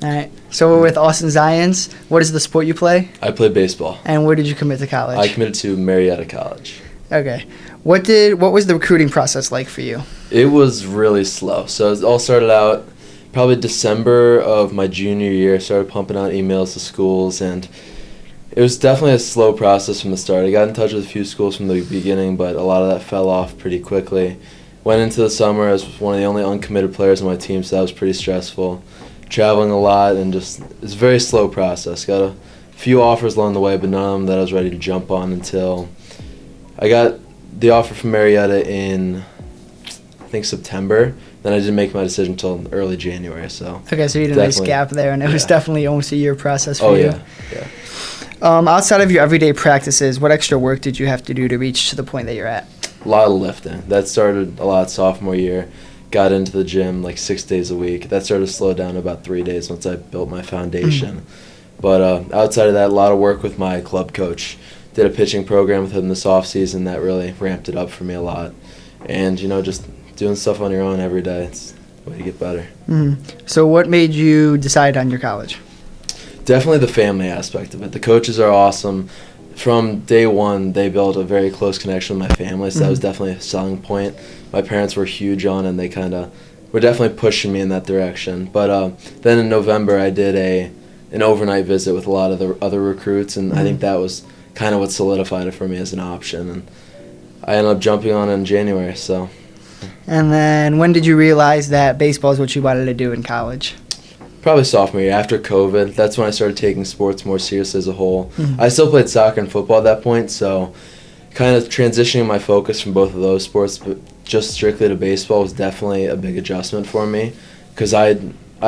All right. So we're with Austin Zions. What is the sport you play? I play baseball. And where did you commit to college? I committed to Marietta College. Okay. What was the recruiting process like for you? It was really slow. So it all started out probably December of my junior year. I started pumping out emails to schools, and it was definitely a slow process from the start. I got in touch with a few schools from the beginning, but a lot of that fell off pretty quickly. Went into the summer as one of the only uncommitted players on my team, so that was pretty stressful. Traveling a lot, and it's a very slow process. Got a few offers along the way, but none of them that I was ready to jump on until I got the offer from Marietta in, I think, September. Then I didn't make my decision until early January. So okay, so you had a nice gap there, and it was definitely almost a year process for you. Yeah. Outside of your everyday practices, what extra work did you have to do to reach to the point that you're at? A lot of lifting. That started a lot sophomore year. Got into the gym like 6 days a week. That started to slow down to about 3 days once I built my foundation. But outside of that, a lot of work with my club coach. Did a pitching program with him this offseason that really ramped it up for me a lot. And, just doing stuff on your own every day, it's the way to get better. So what made you decide on your college? Definitely the family aspect of it. The coaches are awesome. From day one, they built a very close connection with my family, so that was definitely a selling point. My parents were huge on it, and they kind of were definitely pushing me in that direction. But then in November, I did an overnight visit with a lot of the other recruits, and I think that was kind of what solidified it for me as an option. And I ended up jumping on it in January. So. And then when did you realize that baseball is what you wanted to do in college? Probably sophomore year, after COVID. That's when I started taking sports more seriously as a whole. I still played soccer and football at that point, so kind of transitioning my focus from both of those sports, but just strictly to baseball was definitely a big adjustment for me, because I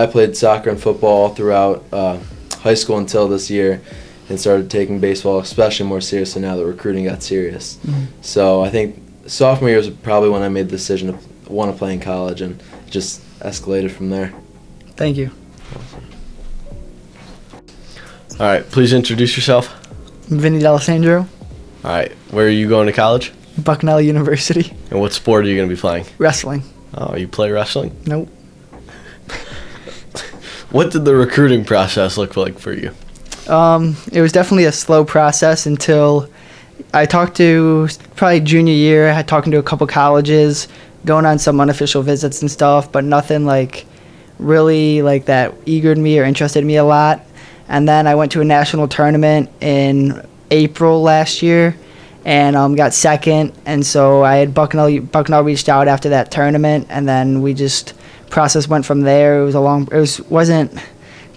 played soccer and football throughout high school until this year, and started taking baseball especially more seriously now that recruiting got serious. So I think sophomore year was probably when I made the decision to want to play in college, and it just escalated from there. Thank you. All right, please introduce yourself. Vinny D'Alessandro, All right, where are you going to college? Bucknell University. And what sport are you going to be playing? Wrestling. Oh, you play wrestling? Nope. What did the recruiting process look like for you? It was definitely a slow process until I talked to, probably junior year, I had talking to a couple colleges, going on some unofficial visits and stuff, but nothing really that eagered me or interested me a lot. And then I went to a national tournament in April last year and got second. And so I had Bucknell reached out after that tournament, and then process went from there. Wasn't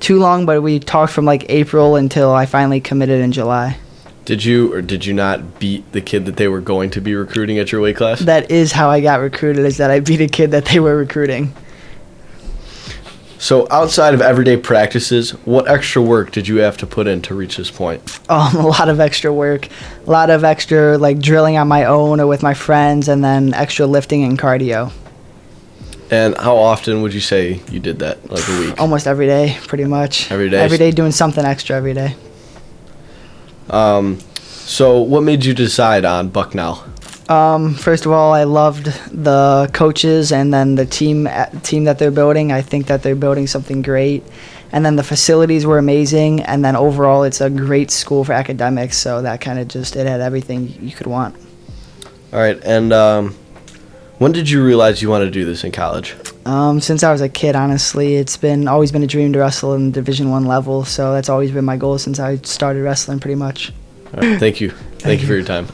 too long, but we talked from April until I finally committed in July. Did you or did you not beat the kid that they were going to be recruiting at your weight class? That is how I got recruited, is that I beat a kid that they were recruiting. So outside of everyday practices, what extra work did you have to put in to reach this point? A lot of extra work. A lot of extra drilling on my own or with my friends, and then extra lifting and cardio. And how often would you say you did that, a week? Almost every day, pretty much. Every day? Every day doing something extra every day. So what made you decide on Bucknell? First of all, I loved the coaches and then the team that they're building. I think that they're building something great. And then the facilities were amazing. And then overall, it's a great school for academics. So that kind of it had everything you could want. All right. And when did you realize you wanted to do this in college? Since I was a kid, honestly. It's always been a dream to wrestle in Division I level. So that's always been my goal since I started wrestling, pretty much. All right, thank you. Thank you for your time.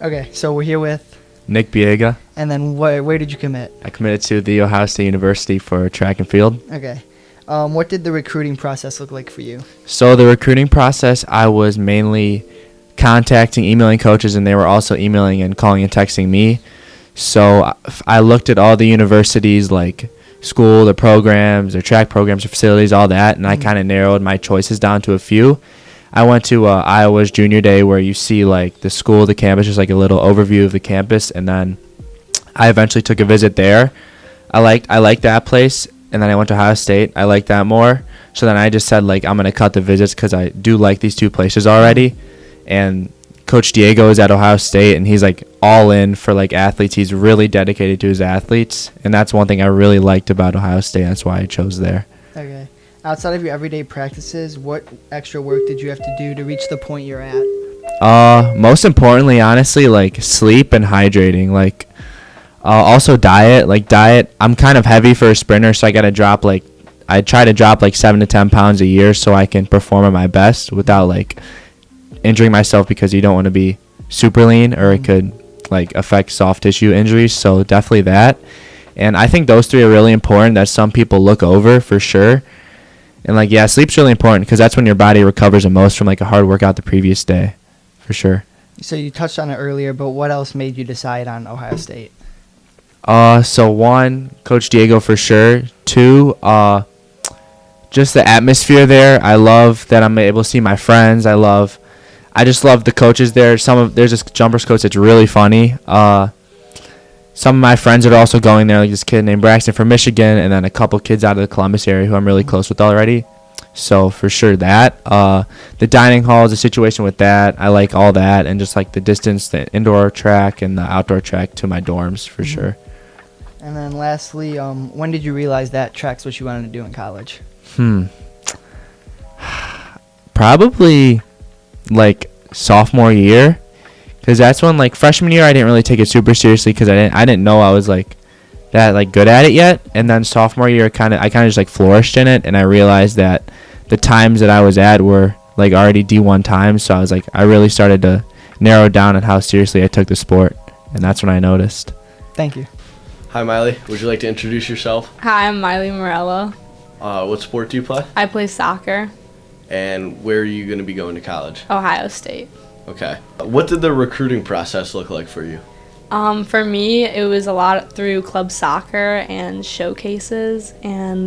Okay, so we're here with Nick Biega. And then where did you commit? I committed to The Ohio State University for track and field. Okay. What did the recruiting process look like for you? So the recruiting process, I was mainly contacting, emailing coaches, and they were also emailing and calling and texting me. So I looked at all the universities, school, the programs, their track programs, their facilities, all that, and I kind of narrowed my choices down to a few. I went to Iowa's junior day where you see the school, the campus, just a little overview of the campus, and then I eventually took a visit there. I liked that place, and then I went to Ohio State. I liked that more. So then I just said I'm gonna cut the visits because I do like these two places already. And Coach Diego is at Ohio State, and he's all in for athletes. He's really dedicated to his athletes, and that's one thing I really liked about Ohio State. That's why I chose there. Okay. Outside of your everyday practices, what extra work did you have to do to reach the point you're at? Most importantly, honestly, like sleep and hydrating. Like, also diet. Like diet, I'm kind of heavy for a sprinter, so I try to drop like 7 to 10 pounds a year so I can perform at my best without like injuring myself, because you don't want to be super lean or it could like affect soft tissue injuries. So definitely that. And I think those three are really important that some people look over for sure. And like, yeah, sleep's really important because that's when your body recovers the most from like a hard workout the previous day, for sure. So you touched on it earlier, but what else made you decide on Ohio State? So one, Coach Diego for sure. Two, just the atmosphere there. I love that I'm able to see my friends. I just love the coaches there. There's this jumpers coach that's really funny. Some of my friends that are also going there, like this kid named Braxton from Michigan, and then a couple kids out of the Columbus area who I'm really close with already. So for sure that. The dining hall is a situation with that. I like all that, and just like the distance, the indoor track and the outdoor track to my dorms for sure. And then lastly, when did you realize that track's what you wanted to do in college? Probably like sophomore year, because that's when like freshman year I didn't really take it super seriously because I didn't know I was like that like good at it yet. And then sophomore year I kind of just like flourished in it, and I realized that the times that I was at were like already D1 times. So I was like, I really started to narrow down on how seriously I took the sport, and that's when I noticed. Thank you. Hi, Miley. Would you like to introduce yourself? Hi, I'm Miley Morello. What sport do you play? I play soccer, And where are you going to be going to college? Ohio State. Okay. What did the recruiting process look like for you? For me, it was a lot through club soccer and showcases and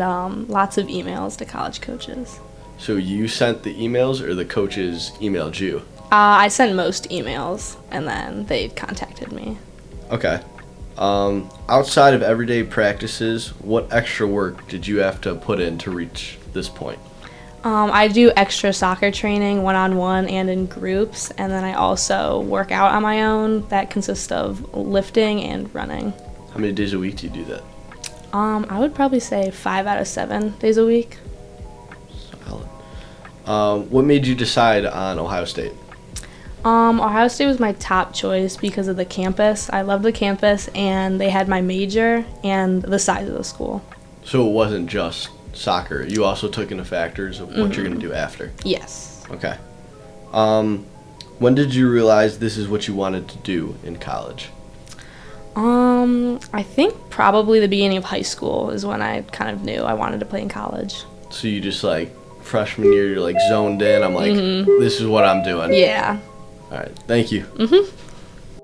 lots of emails to college coaches. So you sent the emails or the coaches emailed you? I sent most emails, and then they contacted me. Okay. Outside of everyday practices, what extra work did you have to put in to reach this point? I do extra soccer training one-on-one and in groups, and then I also work out on my own. That consists of lifting and running. How many days a week do you do that? I would probably say 5 out of 7 days a week. Solid. What made you decide on Ohio State? Ohio State was my top choice because of the campus. I love the campus, and they had my major and the size of the school. So it wasn't just soccer. You also took into factors of what you're going to do after. Yes. Okay. When did you realize this is what you wanted to do in college? I think probably the beginning of high school is when I kind of knew I wanted to play in college. So you just like freshman year, you're like zoned in. I'm like, this is what I'm doing. Yeah. All right. Thank you. Mhm.